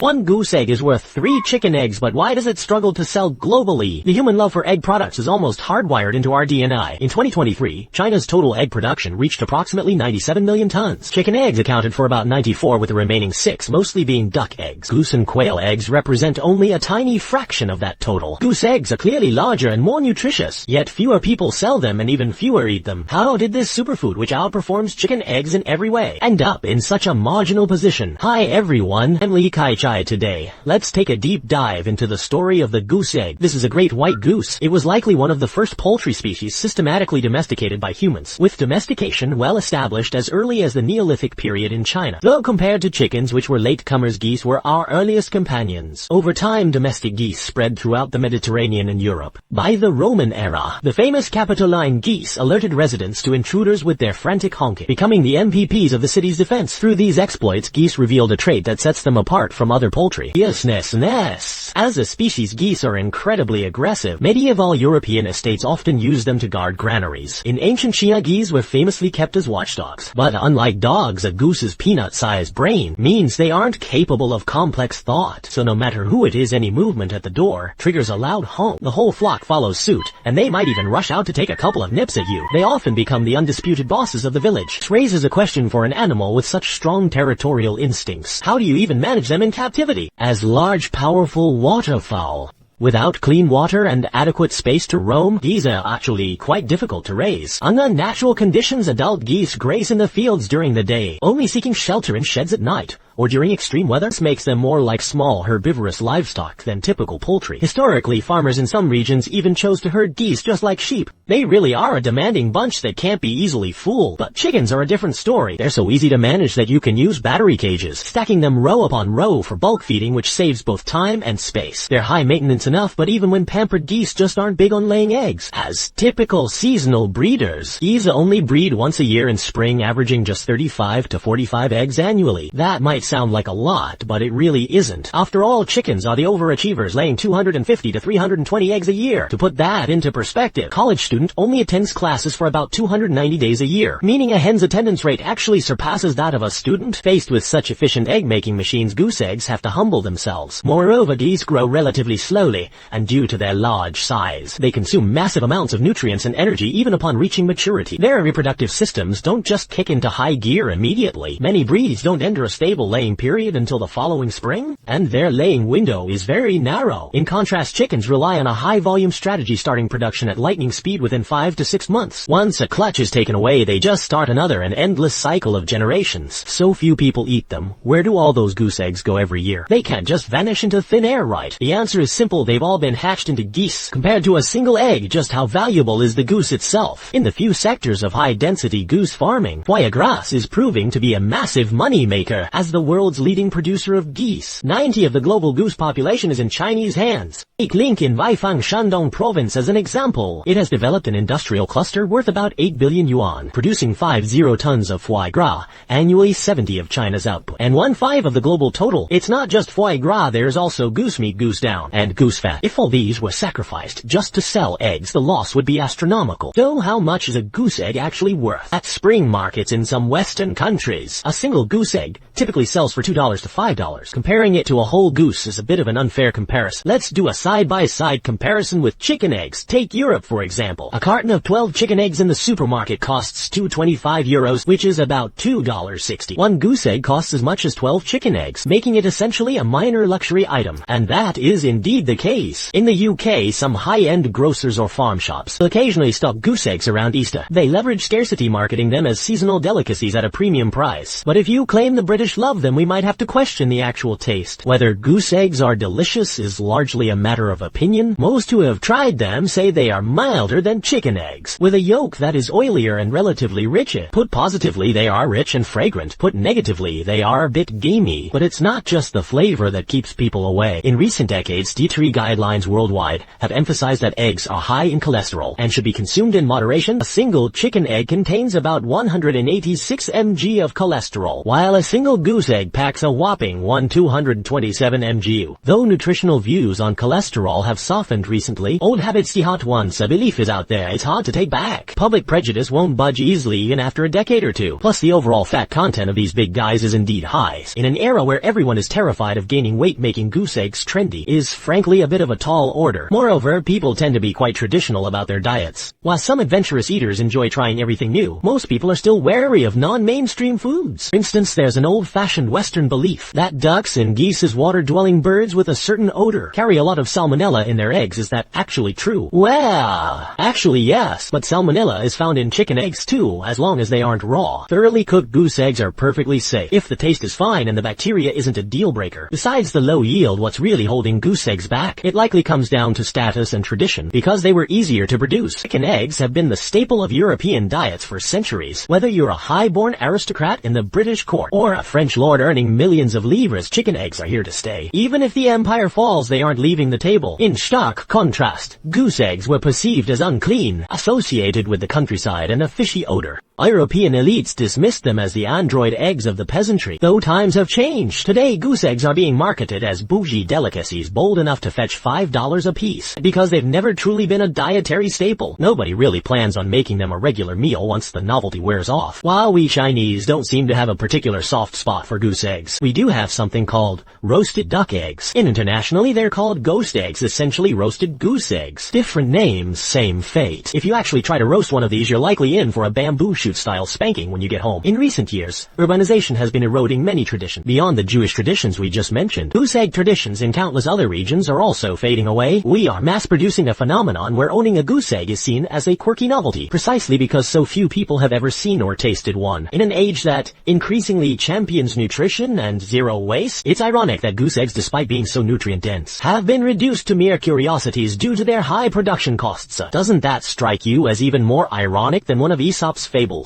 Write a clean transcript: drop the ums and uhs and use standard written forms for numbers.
One goose egg is worth 3 chicken eggs, but why does it struggle to sell globally? The human love for egg products is almost hardwired into our DNA. In 2023, China's total egg production reached approximately 97 million tons. Chicken eggs accounted for about 94, with the remaining 6 mostly being duck eggs. Goose and quail eggs represent only a tiny fraction of that total. Goose eggs are clearly larger and more nutritious, yet fewer people sell them and even fewer eat them. How did this superfood, which outperforms chicken eggs in every way, end up in such a marginal position? Hi everyone, I'm Kanchai. Today, let's take a deep dive into the story of the goose egg. This is a great white goose. It was likely one of the first poultry species systematically domesticated by humans, with domestication well established as early as the Neolithic period in China. Though compared to chickens, which were latecomers, geese were our earliest companions. Over time, domestic geese spread throughout the Mediterranean and Europe. By the Roman era, the famous Capitoline geese alerted residents to intruders with their frantic honking, becoming the MVPs of the city's defense. Through these exploits, geese revealed a trait that sets them apart from other poultry: fierceness. As a species, geese are incredibly aggressive. Medieval European estates often used them to guard granaries. In ancient China, geese were famously kept as watchdogs. But unlike dogs, a goose's peanut-sized brain means they aren't capable of complex thought. So no matter who it is, any movement at the door triggers a loud honk. The whole flock follows suit, and they might even rush out to take a couple of nips at you. They often become the undisputed bosses of the village. This raises a question for an animal with such strong territorial instincts. How do you even manage them in captivity? As large, powerful waterfowl. Without clean water and adequate space to roam, geese are actually quite difficult to raise. Under natural conditions, adult geese graze in the fields during the day, only seeking shelter in sheds at night, or during extreme weather. This makes them more like small herbivorous livestock than typical poultry. Historically, farmers in some regions even chose to herd geese just like sheep. They really are a demanding bunch that can't be easily fooled. But chickens are a different story. They're so easy to manage that you can use battery cages, stacking them row upon row for bulk feeding, which saves both time and space. They're high maintenance enough, but even when pampered, geese just aren't big on laying eggs. As typical seasonal breeders, geese only breed once a year in spring, averaging just 35 to 45 eggs annually. That might sound like a lot, but it really isn't. After all, chickens are the overachievers, laying 250 to 320 eggs a year. To put that into perspective, a college student only attends classes for about 290 days a year, meaning a hen's attendance rate actually surpasses that of a student. Faced with such efficient egg-making machines, goose eggs have to humble themselves. Moreover, geese grow relatively slowly, and due to their large size, they consume massive amounts of nutrients and energy even upon reaching maturity. Their reproductive systems don't just kick into high gear immediately. Many breeds don't enter a stable laying period until the following spring, and their laying window is very narrow. In contrast, chickens rely on a high-volume strategy, starting production at lightning speed within 5 to 6 months. Once a clutch is taken away, they just start another, an endless cycle of generations. So few people eat them. Where do all those goose eggs go every year? They can't just vanish into thin air, right? The answer is simple. They've all been hatched into geese. Compared to a single egg, just how valuable is the goose itself? In the few sectors of high-density goose farming, foie gras is proving to be a massive money-maker. As the world's leading producer of geese, 90% of the global goose population is in Chinese hands. Take Lincoln Weifang Shandong province as an example. It has developed an industrial cluster worth about 8 billion yuan, producing 50 tons of foie gras, annually 70% of China's output, and 1/5 of the global total. It's not just foie gras, there's also goose meat, goose down, and goose fat. If all these were sacrificed just to sell eggs, the loss would be astronomical. So how much is a goose egg actually worth? At spring markets in some Western countries, a single goose egg typically sells for $2 to $5. Comparing it to a whole goose is a bit of an unfair comparison. Let's do a side-by-side comparison with chicken eggs. Take Europe, for example. A carton of 12 chicken eggs in the supermarket costs €2.25, which is about $2.60. One goose egg costs as much as 12 chicken eggs, making it essentially a minor luxury item. And that is indeed the case. In the UK, some high-end grocers or farm shops occasionally stock goose eggs around Easter. They leverage scarcity, marketing them as seasonal delicacies at a premium price. But if you claim the British love them, we might have to question the actual taste. Whether goose eggs are delicious is largely a matter of opinion. Most who have tried them say they are milder than chicken eggs, with a yolk that is oilier and relatively richer. Put positively, they are rich and fragrant. Put negatively, they are a bit gamey. But it's not just the flavor that keeps people away. In recent decades, dietary guidelines worldwide have emphasized that eggs are high in cholesterol and should be consumed in moderation. A single chicken egg contains about 186 mg of cholesterol, while a single goose goose egg packs a whopping 227 mg. Though nutritional views on cholesterol have softened recently, old habits die hard. Once a belief is out there, it's hard to take back. Public prejudice won't budge easily even after a decade or two. Plus, the overall fat content of these big guys is indeed high. In an era where everyone is terrified of gaining weight, making goose eggs trendy is frankly a bit of a tall order. Moreover, people tend to be quite traditional about their diets. While some adventurous eaters enjoy trying everything new, most people are still wary of non-mainstream foods. For instance, there's an old-fashioned Western belief that ducks and geese as water-dwelling birds with a certain odor carry a lot of salmonella in their eggs. Is that actually true? Well, actually yes, but salmonella is found in chicken eggs too, as long as they aren't raw. Thoroughly cooked goose eggs are perfectly safe if the taste is fine and the bacteria isn't a deal breaker. Besides the low yield, what's really holding goose eggs back? It likely comes down to status and tradition, because they were easier to produce. Chicken eggs have been the staple of European diets for centuries. Whether you're a high-born aristocrat in the British court or a French lord earning millions of livres, chicken eggs are here to stay. Even if the empire falls, they aren't leaving the table. In stark contrast, goose eggs were perceived as unclean, associated with the countryside and a fishy odor. European elites dismissed them as the android eggs of the peasantry. Though times have changed, today goose eggs are being marketed as bougie delicacies bold enough to fetch $5 a piece. Because they've never truly been a dietary staple, nobody really plans on making them a regular meal once the novelty wears off. While we Chinese don't seem to have a particular soft spot for goose eggs, we do have something called roasted duck eggs. Internationally, they're called ghost eggs, essentially roasted goose eggs. Different names, same fate. If you actually try to roast one of these, you're likely in for a bamboo shoot style spanking when you get home. In recent years, urbanization has been eroding many traditions. Beyond the Jewish traditions we just mentioned, goose egg traditions in countless other regions are also fading away. We are mass-producing a phenomenon where owning a goose egg is seen as a quirky novelty, precisely because so few people have ever seen or tasted one. In an age that increasingly champions nutrition and zero waste, it's ironic that goose eggs, despite being so nutrient-dense, have been reduced to mere curiosities due to their high production costs. Doesn't that strike you as even more ironic than one of Aesop's fables?